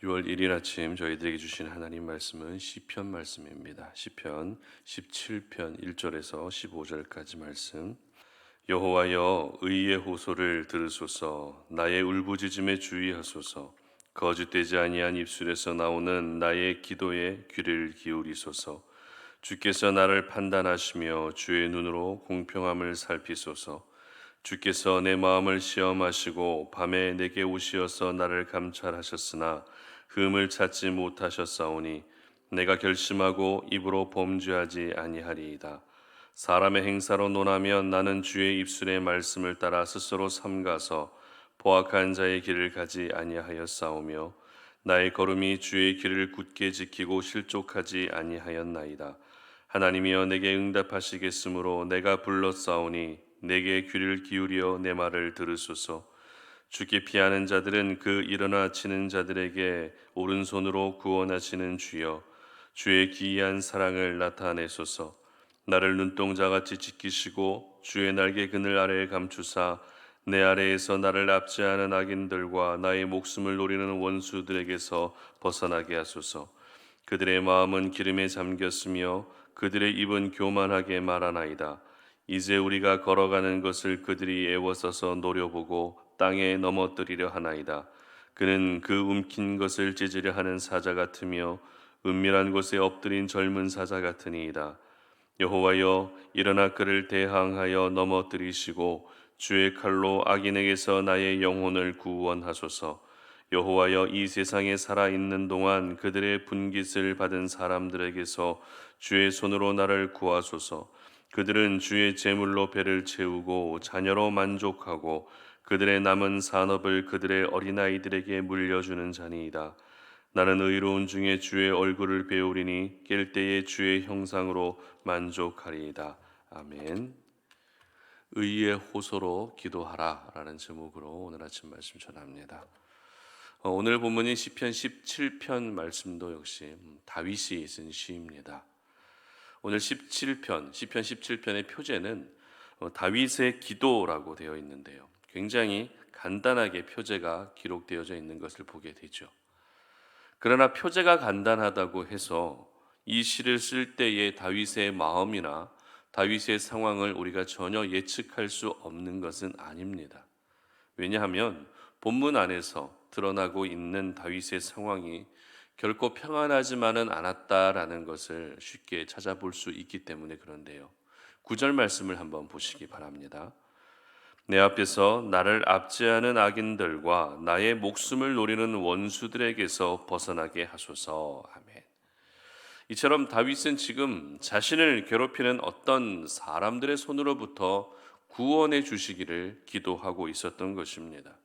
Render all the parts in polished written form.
6월 1일 아침 저희들에게 주신 하나님 말씀은 시편 말씀입니다. 시편 17편 1절에서 15절까지 말씀. 여호와여, 의의 호소를 들으소서. 나의 울부짖음에 주의하소서. 거짓되지 아니한 입술에서 나오는 나의 기도에 귀를 기울이소서. 주께서 나를 판단하시며 주의 눈으로 공평함을 살피소서. 주께서 내 마음을 시험하시고 밤에 내게 오시어서 나를 감찰하셨으나 흠을 찾지 못하셨사오니 내가 결심하고 입으로 범죄하지 아니하리이다. 사람의 행사로 논하면 나는 주의 입술의 말씀을 따라 스스로 삼가서 포악한 자의 길을 가지 아니하였사오며 나의 걸음이 주의 길을 굳게 지키고 실족하지 아니하였나이다. 하나님이여 내게 응답하시겠으므로 내가 불렀사오니 내게 귀를 기울여 내 말을 들으소서. 주께 피하는 자들은 그 일어나 치는 자들에게 오른손으로 구원하시는 주여, 주의 기이한 사랑을 나타내소서. 나를 눈동자같이 지키시고 주의 날개 그늘 아래에 감추사 내 아래에서 나를 압제하는 악인들과 나의 목숨을 노리는 원수들에게서 벗어나게 하소서. 그들의 마음은 기름에 잠겼으며 그들의 입은 교만하게 말하나이다. 이제 우리가 걸어가는 것을 그들이 애워서서 노려보고 땅에 넘어뜨리려 하나이다. 그는 그 움킨 것을 찢으려 하는 사자 같으며 은밀한 곳에 엎드린 젊은 사자 같으니이다. 여호와여, 일어나 그를 대항하여 넘어뜨리시고 주의 칼로 악인에게서 나의 영혼을 구원하소서. 여호와여, 이 세상에 살아있는 동안 그들의 분깃을 받은 사람들에게서 주의 손으로 나를 구하소서. 그들은 주의 제물로 배를 채우고 자녀로 만족하고 그들의 남은 산업을 그들의 어린아이들에게 물려주는 자니이다. 나는 의로운 중에 주의 얼굴을 배우리니 깰 때에 주의 형상으로 만족하리이다. 아멘. 의의 호소로 기도하라 라는 제목으로 오늘 아침 말씀 전합니다. 오늘 본문인 시편 17편 말씀도 역시 다윗이 쓴 시입니다. 오늘 시편 17편의 표제는 다윗의 기도라고 되어 있는데요. 굉장히 간단하게 표제가 기록되어져 있는 것을 보게 되죠. 그러나 표제가 간단하다고 해서 이 시를 쓸 때의 다윗의 마음이나 다윗의 상황을 우리가 전혀 예측할 수 없는 것은 아닙니다. 왜냐하면 본문 안에서 드러나고 있는 다윗의 상황이 결코 평안하지만은 않았다라는 것을 쉽게 찾아볼 수 있기 때문에 그런데요. 9절 말씀을 한번 보시기 바랍니다. 내 앞에서 나를 압제하는 악인들과 나의 목숨을 노리는 원수들에게서 벗어나게 하소서. 아멘. 이처럼 다윗은 지금 자신을 괴롭히는 어떤 사람들의 손으로부터 구원해 주시기를 기도하고 있었던 것입니다.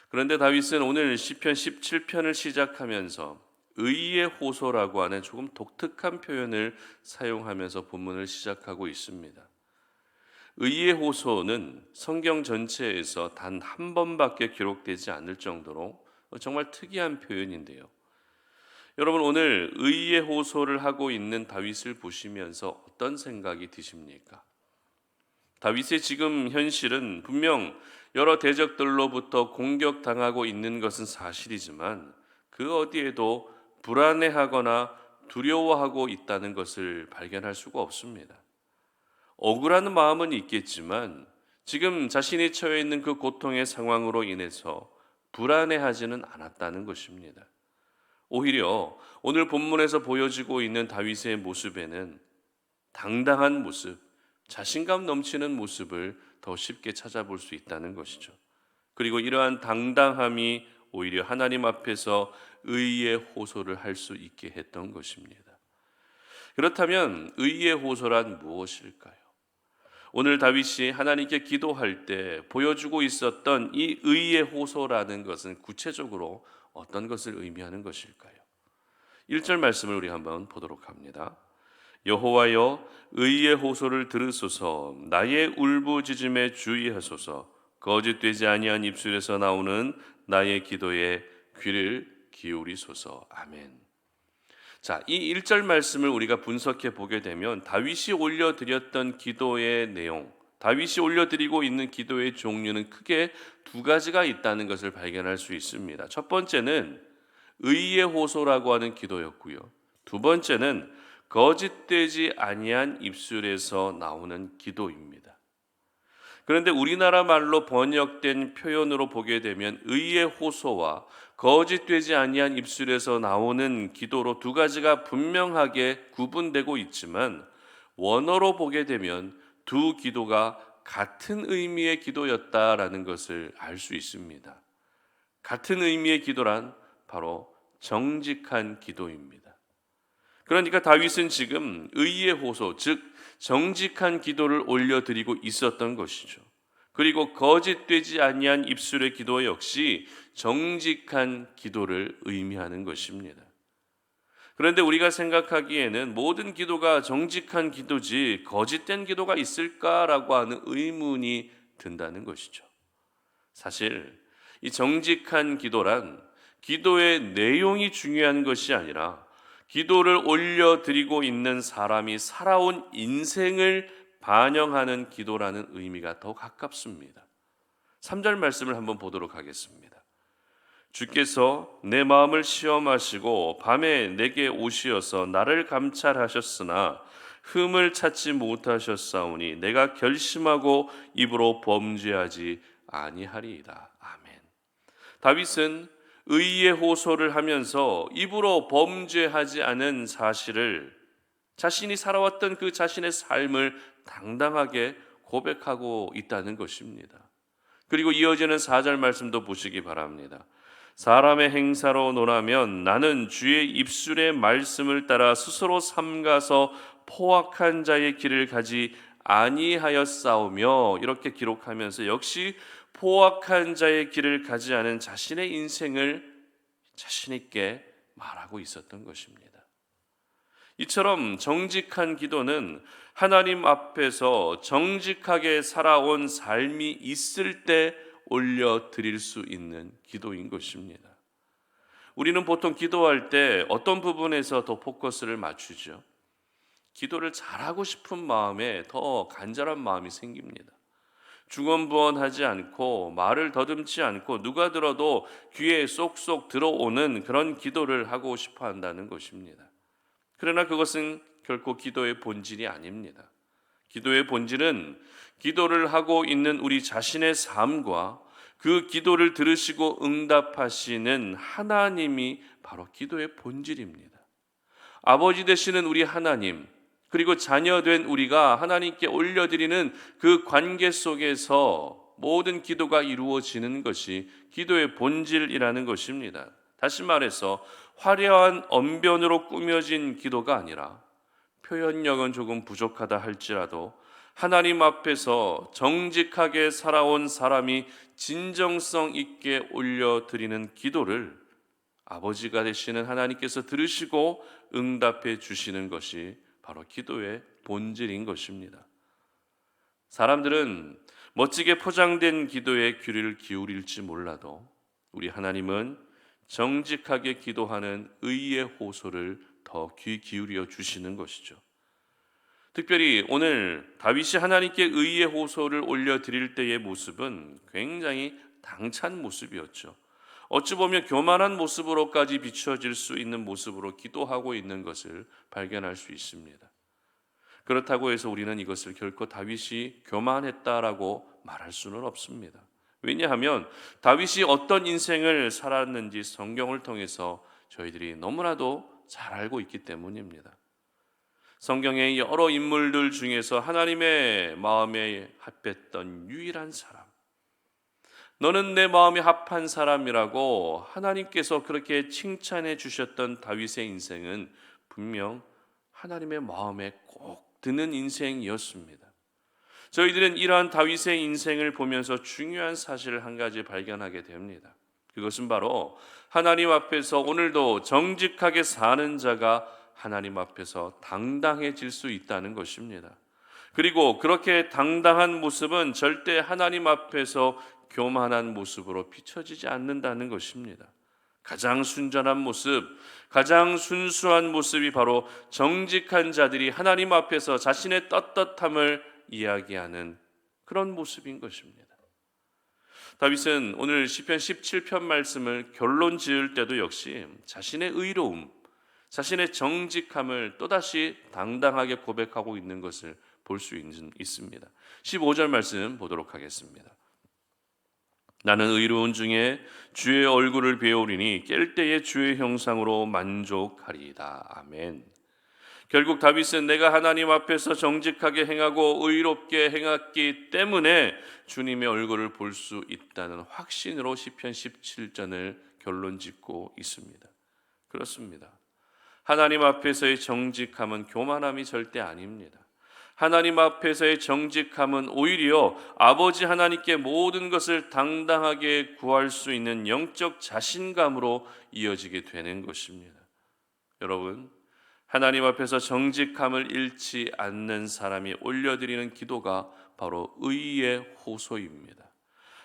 그런데 다윗은 오늘 시편 17편을 시작하면서 의의 호소라고 하는 조금 독특한 표현을 사용하면서 본문을 시작하고 있습니다. 의의 호소는 성경 전체에서 단 한 번밖에 기록되지 않을 정도로 정말 특이한 표현인데요. 여러분, 오늘 의의 호소를 하고 있는 다윗을 보시면서 어떤 생각이 드십니까? 다윗의 지금 현실은 분명 여러 대적들로부터 공격당하고 있는 것은 사실이지만 그 어디에도 불안해하거나 두려워하고 있다는 것을 발견할 수가 없습니다. 억울한 마음은 있겠지만 지금 자신이 처해 있는 그 고통의 상황으로 인해서 불안해하지는 않았다는 것입니다. 오히려 오늘 본문에서 보여지고 있는 다윗의 모습에는 당당한 모습, 자신감 넘치는 모습을 더 쉽게 찾아볼 수 있다는 것이죠. 그리고 이러한 당당함이 오히려 하나님 앞에서 의의 호소를 할 수 있게 했던 것입니다. 그렇다면 의의 호소란 무엇일까요? 오늘 다윗이 하나님께 기도할 때 보여주고 있었던 이 의의 호소라는 것은 구체적으로 어떤 것을 의미하는 것일까요? 1절 말씀을 우리 한번 보도록 합니다. 여호와여, 의의 호소를 들으소서. 나의 울부짖음에 주의하소서. 거짓되지 아니한 입술에서 나오는 나의 기도에 귀를 기울이소서. 아멘. 자, 이 1절 말씀을 우리가 분석해 보게 되면 다윗이 올려드렸던 기도의 내용, 다윗이 올려드리고 있는 기도의 종류는 크게 두 가지가 있다는 것을 발견할 수 있습니다. 첫 번째는 의의 호소라고 하는 기도였고요. 두 번째는 거짓되지 아니한 입술에서 나오는 기도입니다. 그런데 우리나라 말로 번역된 표현으로 보게 되면 의의 호소와 거짓되지 아니한 입술에서 나오는 기도로 두 가지가 분명하게 구분되고 있지만 원어로 보게 되면 두 기도가 같은 의미의 기도였다라는 것을 알 수 있습니다. 같은 의미의 기도란 바로 정직한 기도입니다. 그러니까 다윗은 지금 의의 호소, 즉 정직한 기도를 올려드리고 있었던 것이죠. 그리고 거짓되지 아니한 입술의 기도 역시 정직한 기도를 의미하는 것입니다. 그런데 우리가 생각하기에는 모든 기도가 정직한 기도지 거짓된 기도가 있을까라고 하는 의문이 든다는 것이죠. 사실 이 정직한 기도란 기도의 내용이 중요한 것이 아니라 기도를 올려드리고 있는 사람이 살아온 인생을 반영하는 기도라는 의미가 더 가깝습니다. 3절 말씀을 한번 보도록 하겠습니다. 주께서 내 마음을 시험하시고 밤에 내게 오시어서 나를 감찰하셨으나 흠을 찾지 못하셨사오니 내가 결심하고 입으로 범죄하지 아니하리이다. 아멘. 다윗은 의의 호소를 하면서 입으로 범죄하지 않은 사실을 자신이 살아왔던 그 자신의 삶을 당당하게 고백하고 있다는 것입니다. 그리고 이어지는 4절 말씀도 보시기 바랍니다. 사람의 행사로 논하면 나는 주의 입술의 말씀을 따라 스스로 삼가서 포악한 자의 길을 가지 아니하였사오며 이렇게 기록하면서 역시 포악한 자의 길을 가지 않은 자신의 인생을 자신 있게 말하고 있었던 것입니다. 이처럼 정직한 기도는 하나님 앞에서 정직하게 살아온 삶이 있을 때 올려드릴 수 있는 기도인 것입니다. 우리는 보통 기도할 때 어떤 부분에서 더 포커스를 맞추죠? 기도를 잘하고 싶은 마음에 더 간절한 마음이 생깁니다. 중언부언하지 않고 말을 더듬지 않고 누가 들어도 귀에 쏙쏙 들어오는 그런 기도를 하고 싶어 한다는 것입니다. 그러나 그것은 결코 기도의 본질이 아닙니다. 기도의 본질은 기도를 하고 있는 우리 자신의 삶과 그 기도를 들으시고 응답하시는 하나님이 바로 기도의 본질입니다. 아버지 되시는 우리 하나님, 그리고 자녀된 우리가 하나님께 올려드리는 그 관계 속에서 모든 기도가 이루어지는 것이 기도의 본질이라는 것입니다. 다시 말해서 화려한 언변으로 꾸며진 기도가 아니라 표현력은 조금 부족하다 할지라도 하나님 앞에서 정직하게 살아온 사람이 진정성 있게 올려드리는 기도를 아버지가 되시는 하나님께서 들으시고 응답해 주시는 것이 바로 기도의 본질인 것입니다. 사람들은 멋지게 포장된 기도에 귀를 기울일지 몰라도 우리 하나님은 정직하게 기도하는 의의 호소를 더 귀 기울여 주시는 것이죠. 특별히 오늘 다윗이 하나님께 의의 호소를 올려드릴 때의 모습은 굉장히 당찬 모습이었죠. 어찌 보면 교만한 모습으로까지 비춰질 수 있는 모습으로 기도하고 있는 것을 발견할 수 있습니다. 그렇다고 해서 우리는 이것을 결코 다윗이 교만했다라고 말할 수는 없습니다. 왜냐하면 다윗이 어떤 인생을 살았는지 성경을 통해서 저희들이 너무나도 잘 알고 있기 때문입니다. 성경의 여러 인물들 중에서 하나님의 마음에 합했던 유일한 사람, 너는 내 마음에 합한 사람이라고 하나님께서 그렇게 칭찬해 주셨던 다윗의 인생은 분명 하나님의 마음에 꼭 드는 인생이었습니다. 저희들은 이러한 다윗의 인생을 보면서 중요한 사실을 한 가지 발견하게 됩니다. 그것은 바로 하나님 앞에서 오늘도 정직하게 사는 자가 하나님 앞에서 당당해질 수 있다는 것입니다. 그리고 그렇게 당당한 모습은 절대 하나님 앞에서 교만한 모습으로 비춰지지 않는다는 것입니다. 가장 순전한 모습, 가장 순수한 모습이 바로 정직한 자들이 하나님 앞에서 자신의 떳떳함을 이야기하는 그런 모습인 것입니다. 다윗은 오늘 시편 17편 말씀을 결론 지을 때도 역시 자신의 의로움, 자신의 정직함을 또다시 당당하게 고백하고 있는 것을 볼 수 있습니다. 15절 말씀 보도록 하겠습니다. 나는 의로운 중에 주의 얼굴을 배우리니 깰 때에 주의 형상으로 만족하리이다. 아멘. 결국 다윗은 내가 하나님 앞에서 정직하게 행하고 의롭게 행했기 때문에 주님의 얼굴을 볼 수 있다는 확신으로 시편 17전을 결론 짓고 있습니다. 그렇습니다. 하나님 앞에서의 정직함은 교만함이 절대 아닙니다. 하나님 앞에서의 정직함은 오히려 아버지 하나님께 모든 것을 당당하게 구할 수 있는 영적 자신감으로 이어지게 되는 것입니다. 여러분, 하나님 앞에서 정직함을 잃지 않는 사람이 올려드리는 기도가 바로 의의 호소입니다.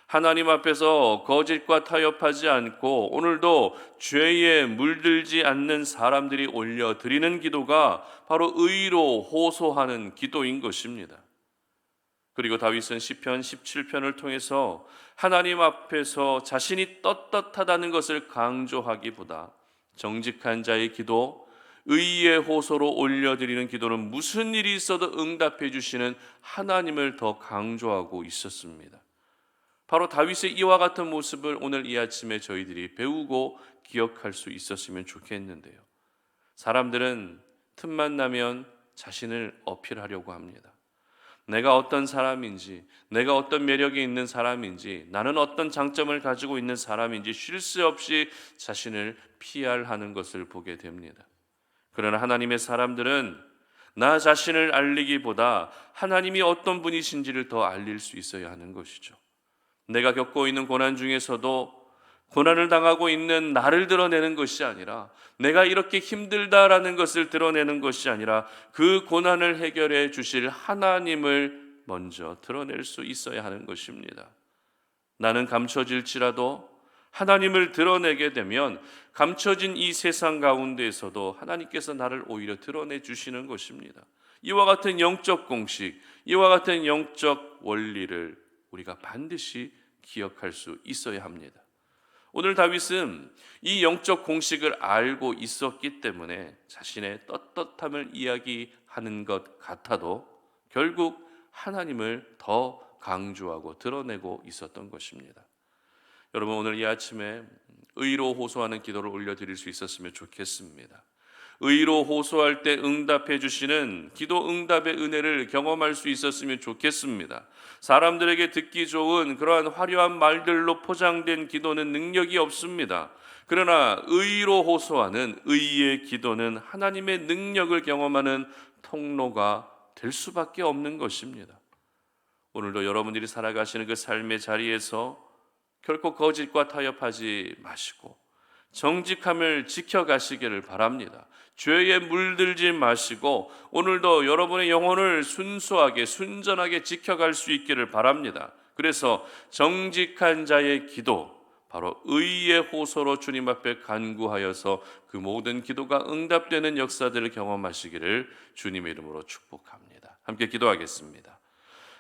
하나님 앞에서 거짓과 타협하지 않고 오늘도 죄에 물들지 않는 사람들이 올려드리는 기도가 바로 의로 호소하는 기도인 것입니다. 그리고 다윗은 시편 17편을 통해서 하나님 앞에서 자신이 떳떳하다는 것을 강조하기보다 정직한 자의 기도, 의의 호소로 올려드리는 기도는 무슨 일이 있어도 응답해 주시는 하나님을 더 강조하고 있었습니다. 바로 다윗의 이와 같은 모습을 오늘 이 아침에 저희들이 배우고 기억할 수 있었으면 좋겠는데요. 사람들은 틈만 나면 자신을 어필하려고 합니다. 내가 어떤 사람인지, 내가 어떤 매력이 있는 사람인지, 나는 어떤 장점을 가지고 있는 사람인지 쉴 새 없이 자신을 PR하는 것을 보게 됩니다. 그러나 하나님의 사람들은 나 자신을 알리기보다 하나님이 어떤 분이신지를 더 알릴 수 있어야 하는 것이죠. 내가 겪고 있는 고난 중에서도 고난을 당하고 있는 나를 드러내는 것이 아니라, 내가 이렇게 힘들다라는 것을 드러내는 것이 아니라 그 고난을 해결해 주실 하나님을 먼저 드러낼 수 있어야 하는 것입니다. 나는 감춰질지라도 하나님을 드러내게 되면 감춰진 이 세상 가운데에서도 하나님께서 나를 오히려 드러내 주시는 것입니다. 이와 같은 영적 공식, 이와 같은 영적 원리를 우리가 반드시 기억할 수 있어야 합니다. 오늘 다윗은 이 영적 공식을 알고 있었기 때문에 자신의 떳떳함을 이야기하는 것 같아도 결국 하나님을 더 강조하고 드러내고 있었던 것입니다. 여러분, 오늘 이 아침에 의로 호소하는 기도를 올려드릴 수 있었으면 좋겠습니다. 의로 호소할 때 응답해 주시는 기도 응답의 은혜를 경험할 수 있었으면 좋겠습니다. 사람들에게 듣기 좋은 그러한 화려한 말들로 포장된 기도는 능력이 없습니다. 그러나 의로 호소하는 의의 기도는 하나님의 능력을 경험하는 통로가 될 수밖에 없는 것입니다. 오늘도 여러분들이 살아가시는 그 삶의 자리에서 결코 거짓과 타협하지 마시고 정직함을 지켜가시기를 바랍니다. 죄에 물들지 마시고 오늘도 여러분의 영혼을 순수하게 순전하게 지켜갈 수 있기를 바랍니다. 그래서 정직한 자의 기도, 바로 의의 호소로 주님 앞에 간구하여서 그 모든 기도가 응답되는 역사들을 경험하시기를 주님의 이름으로 축복합니다. 함께 기도하겠습니다.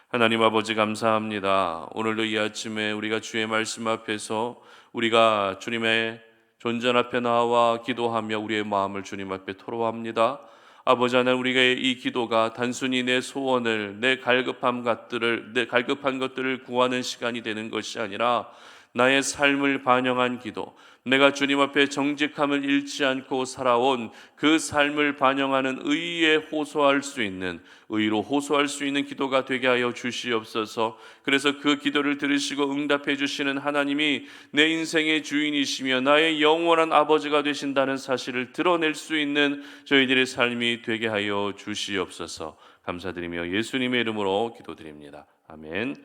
하나님 아버지, 감사합니다. 오늘도 이 아침에 우리가 주의 말씀 앞에서 우리가 주님의 존전 앞에 나와 기도하며 우리의 마음을 주님 앞에 토로합니다. 아버지 하나님, 우리의 이 기도가 단순히 내 소원을, 내 갈급한 것들을 구하는 시간이 되는 것이 아니라 나의 삶을 반영한 기도, 내가 주님 앞에 정직함을 잃지 않고 살아온 그 삶을 반영하는 의로 호소할 수 있는 기도가 되게 하여 주시옵소서. 그래서 그 기도를 들으시고 응답해 주시는 하나님이 내 인생의 주인이시며 나의 영원한 아버지가 되신다는 사실을 드러낼 수 있는 저희들의 삶이 되게 하여 주시옵소서. 감사드리며 예수님의 이름으로 기도드립니다. 아멘.